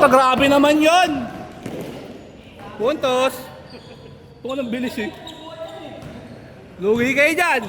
Grabe naman yun! Puntos! Ito ka ng bilis eh. Lugi kayo dyan!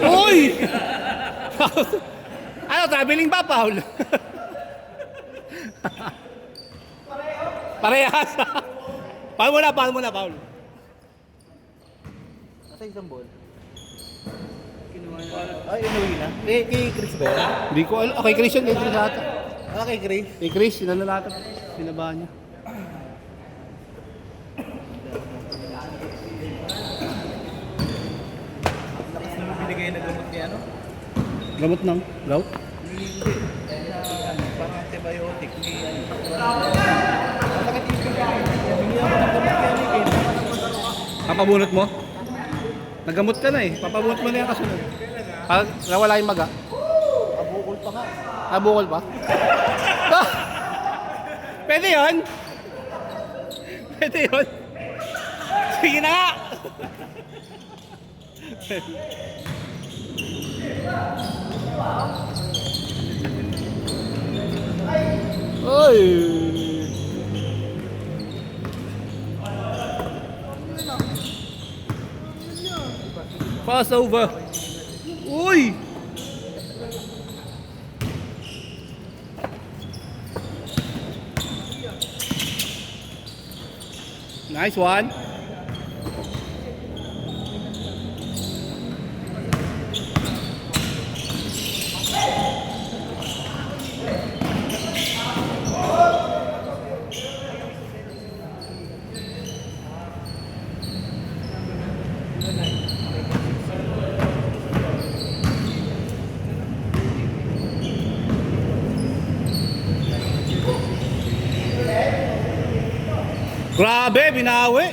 Uy! Ano, traveling ba, Paul? Parehas. Paul mo na, Paul. Nasa isang ball. Kinuha na. Ay, inuwi na. Kay Chris ba yan? Hindi ko alam. Kay Chris yun, kay Chris ata. Kay Chris. Kay Chris, sinala natin. Sinaba niya. Lakas naman binigay na gamot niya, ano? Gamot ng gout? Hindi. Parang antibiotic. Masakit yung pagkain. Binigyan ako ng gamot niya, Nick. Papabunot mo? Nagamot ka na eh. Papabunot mo na yung kasunod. Pag nawala yung maga. Abukol pa nga. Nabukol pa? Ah! Pwede yun? Pwede yun? Sige na nga! Oy! Pass over. Uy! Nice one. Grabe, binawi.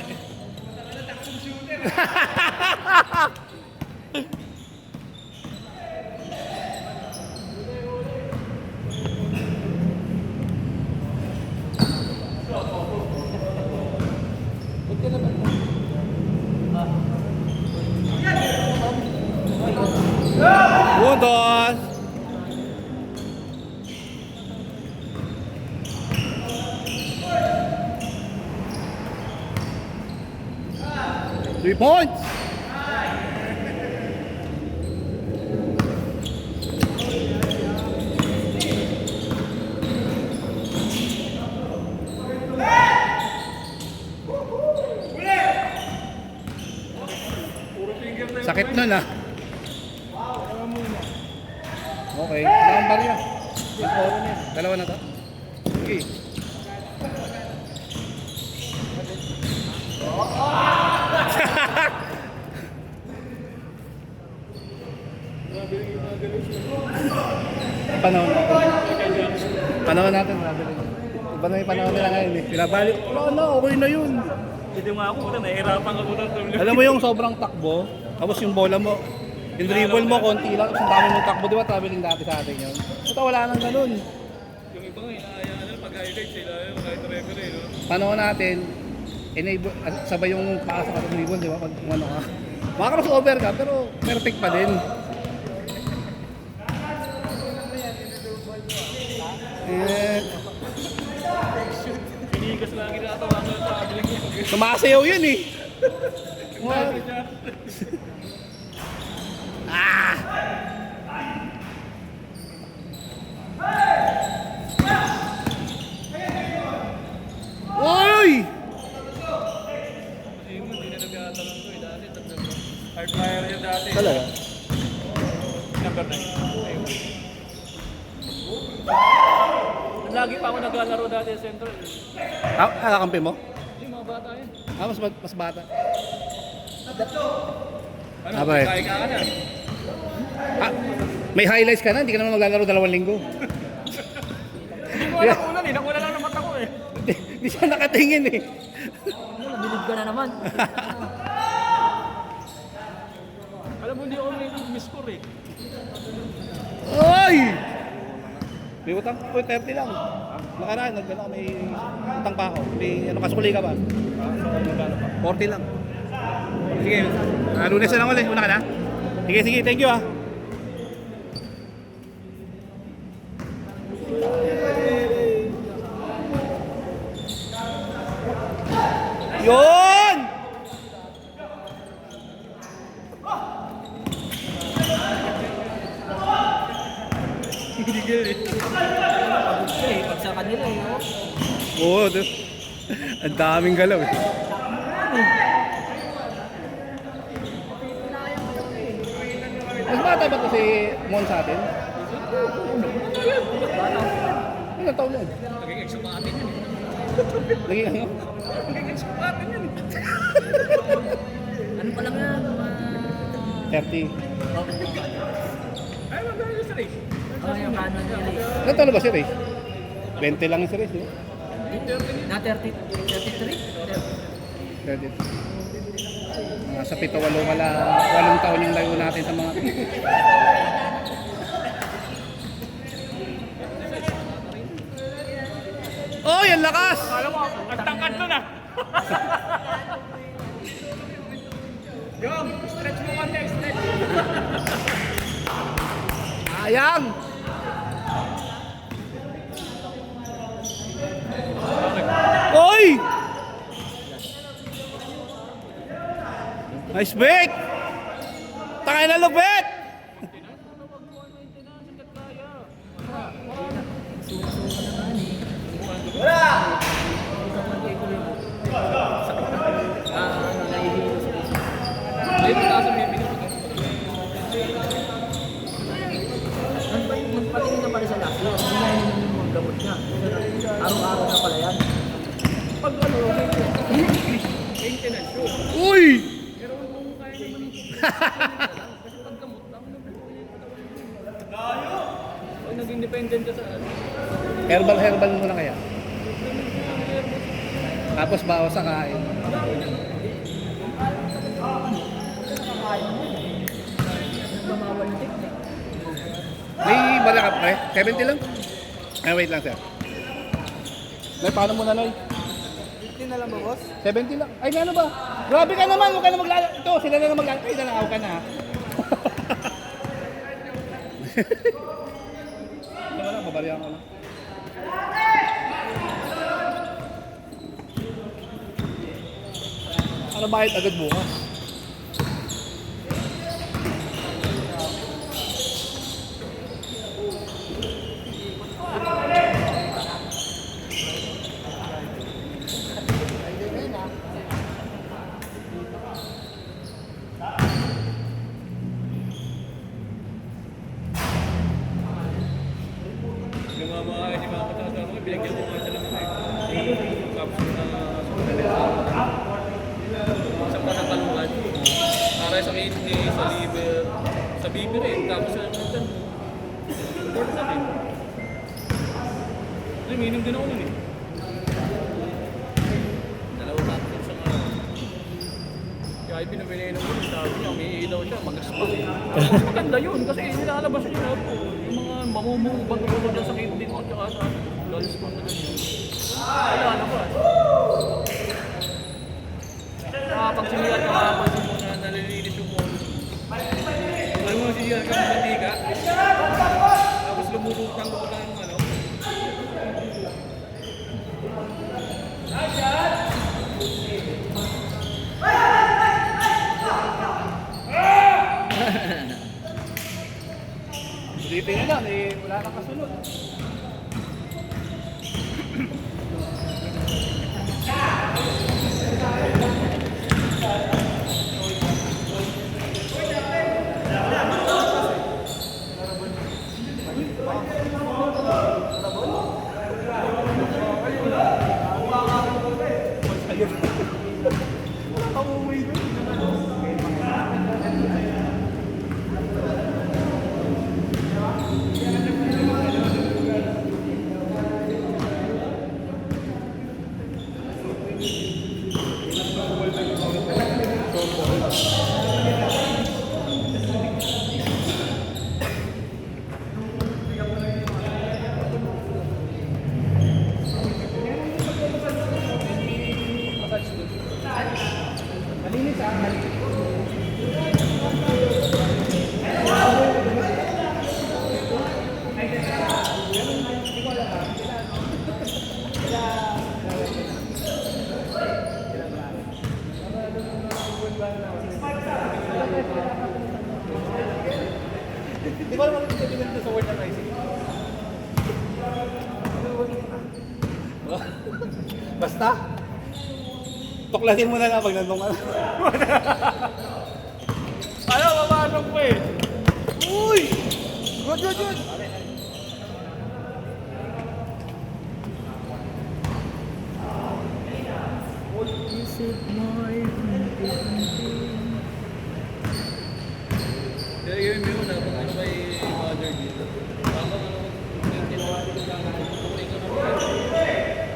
Puntos. Three points. Sakit nun ah. Okay, dalawang barya. Dalawa na to. Okay. Panahon natin, iba na yung panahon nila ngayon eh. Pinabalik, wala na, okay na yun. Hindi mo ako na nahihirapan ako ng tuloy. Alam mo yung sobrang takbo, tapos yung bola mo, yung dribble mo, konti lang, tapos ang dami mong takbo, di ba traveling dati sa atin yun? Puta, wala nang ganun. Yung iba nga, inaayaan nila pag-highlight sila, yung kahit referee, no? Panahon natin, enable, sabay yung paasa ka sa dribble, di ba? Pag ano ka. Maka-crossover ka, pero perfect pa din. Pinigas lang ginatawa ko sa kabiling niya. Sumasayaw yun eh. Ah! Uy! Hindi na nagkatalong ko eh, dati. Hard flyer yun dati. Talaga? Number 9. Lagi pa ako naglalaro dati sa Central. Ah, kakampi mo? Hindi, mga mga bata yan. Mas bata. Ano, Ah, bakit? kaya ka na. Ah, may highlights ka na, hindi ka naman maglalaro 2 linggo. Hindi ko alam ulan eh, nakuha lang ng mata ko eh. Hindi siya nakatingin eh. Nabilib ka na naman. Alam mo, hindi ako may miss-score eh. Oy! May utang po, 30 lang. Nakaraan, may utang pa ako. May ano, kasukuli ka ba? 40 lang. Sige, Lunes na lang ulit. Una ka na? Sige, thank you ah. Yun! Hinigil eh. Pag sa kanila eh. Oo, ang daming galaw eh. Mas bata ba ito si Mon sa atin? Ilang taon yun? Naging ex sa atin yun eh. Naging ano? Naging ex sa atin yun eh. Ano pa lang yan? 30. Ay, magkano sa race? Ano yung kanon niya eh. Ilang taon na ba si Ray? 20 lang yung si Ray, di ba? Na 33? 30. Sa 8 taon yung layo natin sa mga... Oh, yan lakas! Alam mo, ang tangkad nun ah. Yung, stretch mo konti, stretch. Ayang! Oy! Nice break! Tangay na lupit! Ay, mataas ang bibigyan ko. Nagpatingin na pala sa last year. Hindi na yun yung gamot niya. Araw-araw na pala yan. Pag ano, Maintenance yun. Uy! Pero kung kaya naman kasi pagkamot lang. Pag naging dependent ka sa ano. Herbal mo na kaya. Tapos bawas sa kain. bumawal na technique. May bala ka pre? 70 lang? Ay, wait lang sir. Nay, paano mo na Noy? 15 na lang ba, boss? 70 lang. Ay, ano ba? Grabe ka naman, huwag ka na maglalaro. Ito, sila na lang maglalaro. Ay, nalakaw ka na ha. Wala, babarihan ko na. Ano bakit agad bukas? Yung mga hindi makakatawa mo, binigyan mo nga siya ng ano eh. Yung capsule na sa patatalungan. Para sa kidney, sa liver, sa bibir eh. Tapos sa tiyan. Support na rin. Ay, minom din ako nun eh. Dalawang capsule sa mga. Kaya pinabili ng ulit, sabi niya, may ilaw siya, mag-spa eh. Maganda yun, kasi nilalabas niya po. Yung mga mamumubag ko dyan sa kidney ko, tsaka sa lungs ko na ganyan. Wala na ba? Pag siniyar ka, mapapansin mo na nalilinis yung mall. Alam mo, siniyar ka ng mantika. Tapos lumulutang yung ano. Dito na lang, eh, wala kang kasunod. Di ba naman ito dito sa word ng ICT? Basta. Tuklasin mo na lang pag nandun ka. Ayaw, mamanong ko eh. Uy! Good, good, good! Kaya yun yun na, kung ano may mother dito. Tama ano, hindi na ako lang. Tuloy ka naman.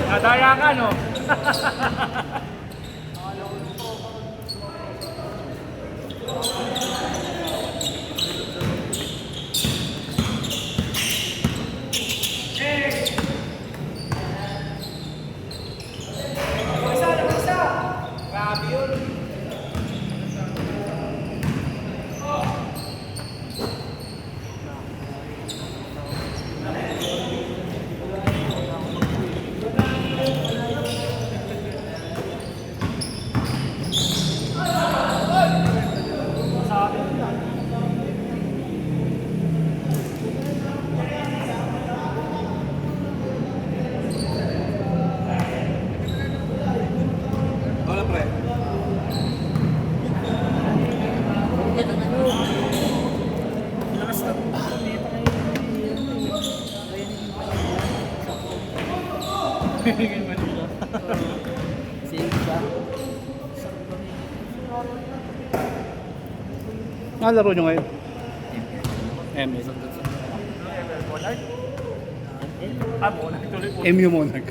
Nadaya ka, no? Wala pre. Ano laro nyo ngayon? MU. Monarch tuloy po. MU Monarch.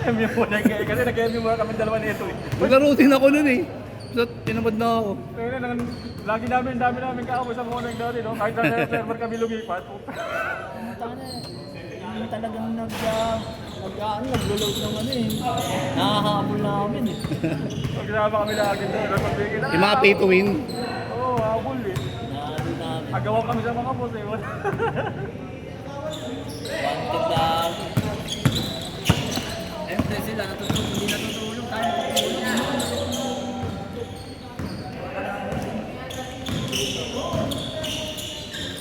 MU Monarch eh. Kasi nag-MU muna kami dalawa nito eh. Maglaro din ako nun eh. So, tinabad na ako. Kaya na, lagi namin, dami namin kaaway sa Monarch dati, no? Kahit na server kami lumipat. Yung talagang nag-load ng ano eh. Nakahabol na kami eh. Pag-graba kami lagi doon. Napagbigay na. Yung mga pay to win. Oo, habol eh. Nahabol namin. Agawan kami sa mga boss eh. Wanted lang. Siyempre sila natutulog, hindi natutulog. Tayo natutulog.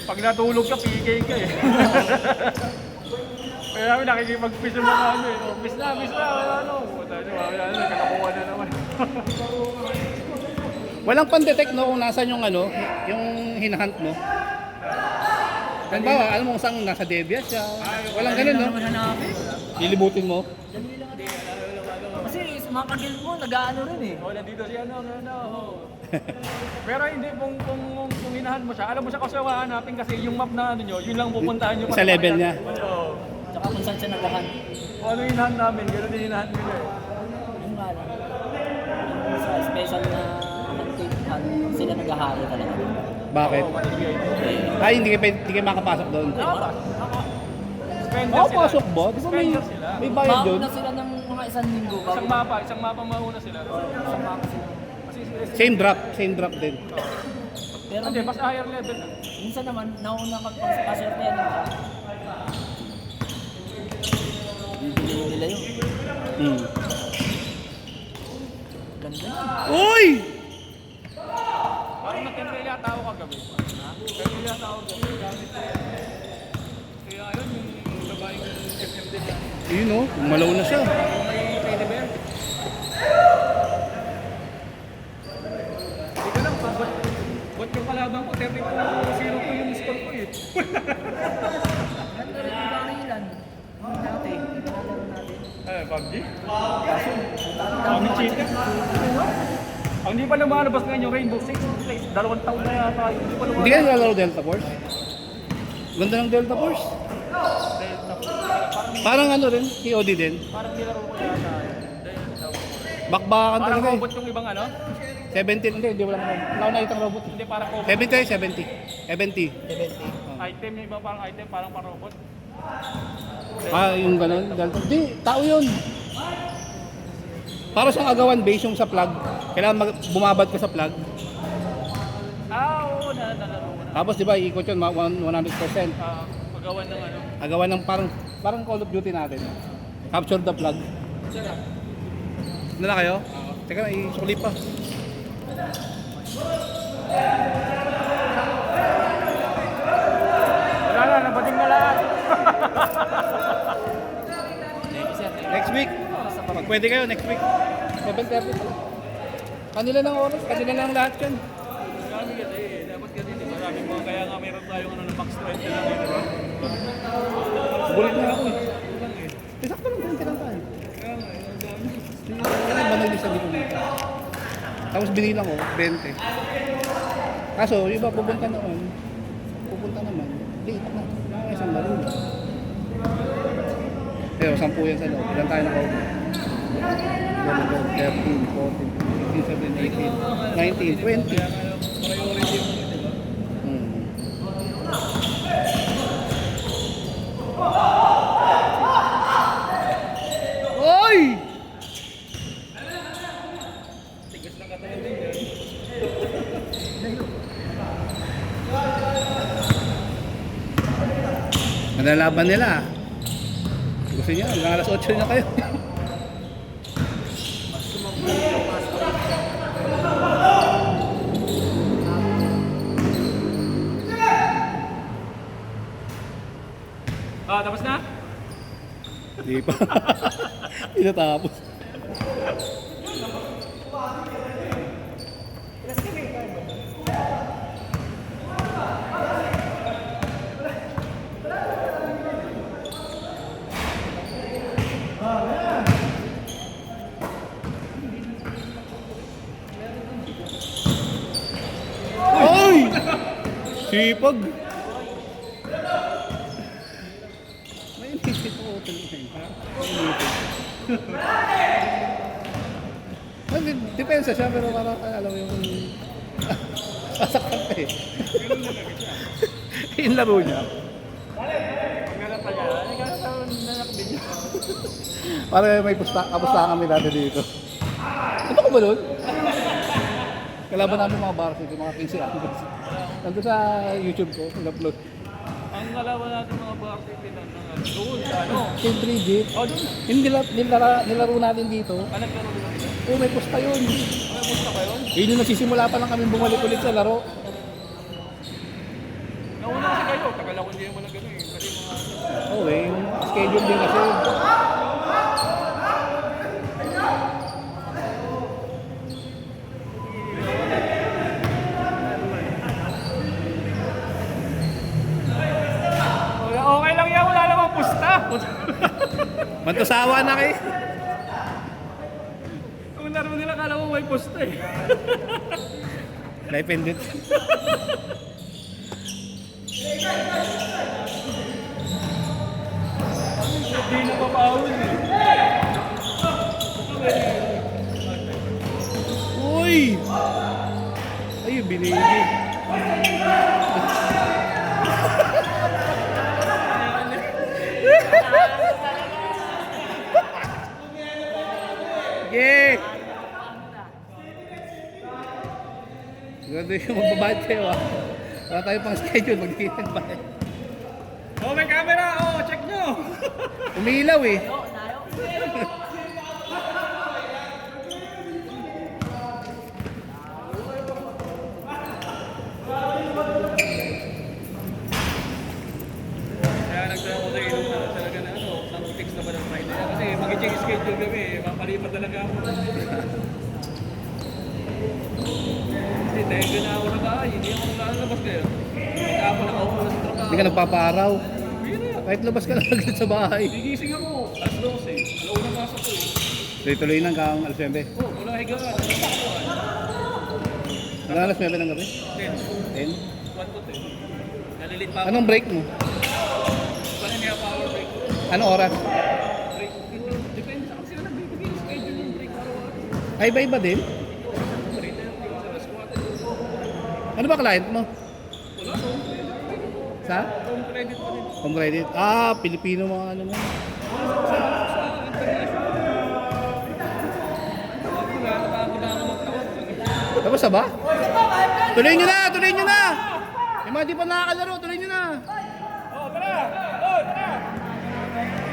Pag natulog ka, PK ka eh. Kaya namin nakikipag-fish yung mga ano eh. Miss na, ano. Puta nyo, nagkakakuha na naman. Walang pan-detect no kung nasan yung ano, yung hinahunt mo. Halimbawa, alam mo kung saan nasa Devia siya. Walang ganun no. Naman hanapin. Lilibutin mo. Dali lang kasi sa mga kagil mo, nag-ano rin eh. O, nandito si ano. Pero hindi, kung hinahan mo siya, alam mo siya kasi hanapin kasi yung map na ano nyo, yun lang pupuntahan nyo. Sa level niya. Oo. Tsaka kung saan siya nagkahan. Kung ano yung hinahan namin, gano'n din hinahan nila eh. Yung nga lang. Yung sa special na hunting hunt, sila naghahari talaga. Bakit? Oo, matigay. Ay, hindi kayo makapasok doon. Spender Oo, sila. pasok ba? Di ba may, Spender sila. may bayad doon? Mauna sila ng mga isang linggo. Isang mapa mauna sila. Isang mapa sila. Kasi Same drop din. Pero hindi, mas higher level na. minsan naman, nauna magpaswerte yan nila. Bibili nila yun. Hmm. Ganda yan. Uy! Parang nag-cancel yata ako kagabi. Cancel yata ako kagabi. Kaya yun, yung babaeng FM din na. Yun o, malaw na siya. May pwede ba yan? Hindi ka lang, ba't yung kalaban ko, 32-0 ko yung score ko eh. Ganda rin yung barilan. Dati, pinalaro natin. PUBG? Kaso, Kami cheater. Ang hindi pa lumalabas ngayon yung Rainbow Six Place. 2 taon na yata. Hindi pa Hindi ka naglalaro Delta Force? Ganda ng Delta Force. Parang ano rin, COD din. Parang nilaro ko yata. Bakbakan Parang talaga robot yung ibang ano? 17, hindi wala naman. Wala ko nakita ng robot. Hindi parang robot. 70 ay 70. 70. 70. Item yung iba parang item, parang pang robot. Ah, yung ganun, Delta. Hindi, tao yun. Para sa agawan base yung sa plug. Kailangan bumabad ka sa plug. Oo, nalaro ko na. Tapos di ba, ikot yun, 100%. Pagawan ng ano. Agawan ng parang Call of Duty natin. Capture the plug. Ano na kayo? Teka, isukli pa. Wala na, nabating na lahat. Next week. Pag pwede kayo, next week. 7:30 pala. Kanila lang oras, kanila lang lahat yan. Marami kasi, dapat kasi di marami mga kaya nga meron tayong ano ng max 20 lang eh, di ba? Bulit na ako eh. Sakto lang, 20 lang tayo. Kailan ba naglis sabi ko dito? Tapos binilang ko, 20. Kaso, yung iba pupunta naman. Late na. Mga isang laro. Pero 10 yan sa loob. Ilan tayo nakaupo? 13, 14, 15, 17, 18, 19, 20. Priority mo, di ba? Oy! Tigas ng katawan din yan. Nalalaban nila. Gusto niya, hanggang alas 8 na kayo. Tapos na? Hindi pa. Hindi natapos. Ay! Sipag! May inisip ko tuloy. Depensa siya pero parang alam mo yung sasaktan ka eh. Yung laro niya. Pagkalat pa niya, nanak din niya. Para may kapustahan kami dati dito. Ano ko ba doon? Kalaban namin mga varsity, mga 15 anos. Nandun sa YouTube ko, in-upload. Ang kalaban natin mga varsity lang ng ano, doon sa ano. Team Bridget. Oh, doon. Yung nilaro natin dito, Naglaro din kami doon. may pusta yun. May musta ba yun? Yun yung nagsisimula pa lang kami bumalik ulit sa laro. Nauna kasi kayo, tagal ako hindi mo na gano'n eh. Kasi mga Oo yung schedule din kasi. okay lang yan, wala namang pusta. Mantusawa na kayo. Kung laro nila, kala mo may pusta eh. Life ended. Hindi na papahul eh. Uy! Ay, binili. Sige! Ganda yung magbabad kayo ah. Wala tayo pang schedule, mag-iinag ba? Oh, may camera! Oh, check nyo! Umiilaw eh. Kaya nagtanong ko sa ilong na talaga na ano, nang-fix na ba ng Friday? Kasi mag-check schedule kami eh, mapalipat talaga ako. Kasi tenga na ako na bahay, hindi ako lalabas kayo. Mag-apon ako sa trabaho. Hindi ka nagpapaaraw. Yun na. Kahit labas ka lang agad sa bahay. Gigising ako, alas 12. Alauna pasok ko eh. Tuloy-tuloy nang kang alas 9. Oh, wala higaan, wala takuan. Ilang alas 9 ng gabi? 10? 1 to 10. Nalilit pa ako. Anong break mo? Paano niya power break? Anong oras? Break. Depende sa kasi na nagbibigay ng schedule yung break araw-araw. Ay, iba-iba din? 3:30 sa squat. Ano ba client mo? Wala, home credit. Sa? Home credit pa rin. Home credit? Ah, Pilipino mga ano mo. Sa international. Nakakabila ako magtawag. Tapos na ba? Tuloy nyo na! Tuloy nyo na! Yung mga di pa nakakalaro, tuloy nyo na! Oh, tara!